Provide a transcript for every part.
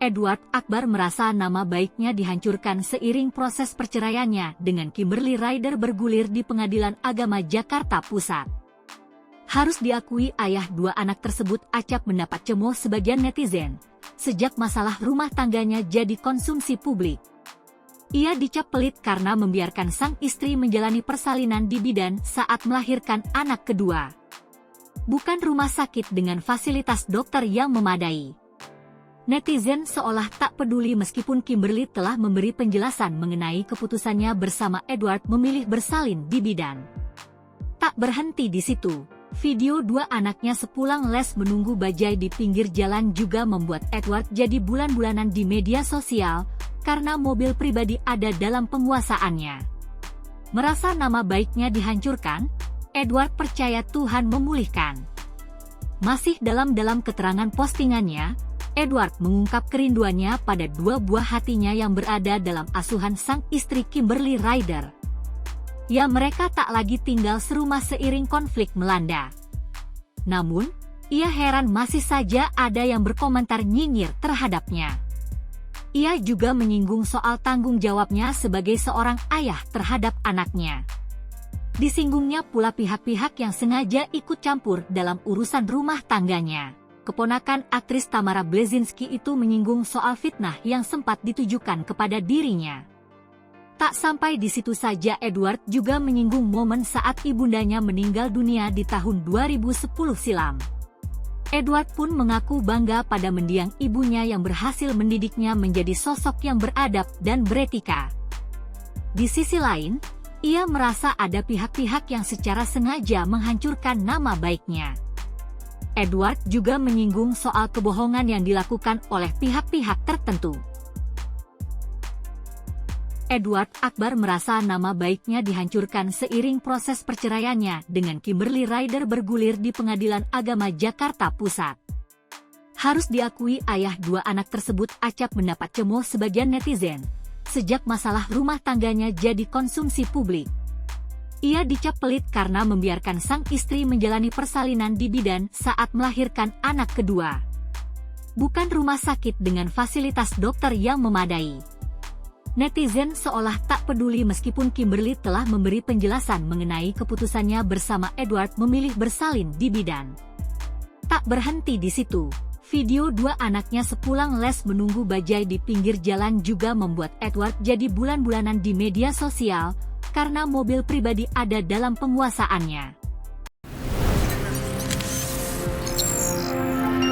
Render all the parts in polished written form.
Edward Akbar merasa nama baiknya dihancurkan seiring proses perceraiannya dengan Kimberly Ryder bergulir di Pengadilan Agama Jakarta Pusat. Harus diakui ayah dua anak tersebut acap mendapat cemooh sebagian netizen, sejak masalah rumah tangganya jadi konsumsi publik. Ia dicap pelit karena membiarkan sang istri menjalani persalinan di bidan saat melahirkan anak kedua. Bukan rumah sakit dengan fasilitas dokter yang memadai. Netizen seolah tak peduli meskipun Kimberly telah memberi penjelasan mengenai keputusannya bersama Edward memilih bersalin di bidan. Tak berhenti di situ, video dua anaknya sepulang les menunggu bajai di pinggir jalan juga membuat Edward jadi bulan-bulanan di media sosial karena mobil pribadi ada dalam penguasaannya. Merasa nama baiknya dihancurkan, Edward percaya Tuhan memulihkan. Masih dalam keterangan postingannya, Edward mengungkap kerinduannya pada dua buah hatinya yang berada dalam asuhan sang istri Kimberly Ryder. Ya, mereka tak lagi tinggal serumah seiring konflik melanda. Namun, ia heran masih saja ada yang berkomentar nyinyir terhadapnya. Ia juga menyinggung soal tanggung jawabnya sebagai seorang ayah terhadap anaknya. Disinggungnya pula pihak-pihak yang sengaja ikut campur dalam urusan rumah tangganya. Keponakan aktris Tamara Blazinski itu menyinggung soal fitnah yang sempat ditujukan kepada dirinya. Tak sampai di situ saja, Edward juga menyinggung momen saat ibundanya meninggal dunia di tahun 2010 silam. Edward pun mengaku bangga pada mendiang ibunya yang berhasil mendidiknya menjadi sosok yang beradab dan beretika. Di sisi lain, ia merasa ada pihak-pihak yang secara sengaja menghancurkan nama baiknya. Edward juga menyinggung soal kebohongan yang dilakukan oleh pihak-pihak tertentu. Edward Akbar merasa nama baiknya dihancurkan seiring proses perceraiannya dengan Kimberly Ryder bergulir di Pengadilan Agama Jakarta Pusat. Harus diakui ayah dua anak tersebut acap mendapat cemooh sebagian netizen, sejak masalah rumah tangganya jadi konsumsi publik. Ia dicap pelit karena membiarkan sang istri menjalani persalinan di bidan saat melahirkan anak kedua. Bukan rumah sakit dengan fasilitas dokter yang memadai. Netizen seolah tak peduli meskipun Kimberly telah memberi penjelasan mengenai keputusannya bersama Edward memilih bersalin di bidan. Tak berhenti di situ, video dua anaknya sepulang les menunggu bajai di pinggir jalan juga membuat Edward jadi bulan-bulanan di media sosial karena mobil pribadi ada dalam penguasaannya.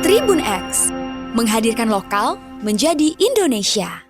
Tribun X menghadirkan lokal menjadi Indonesia.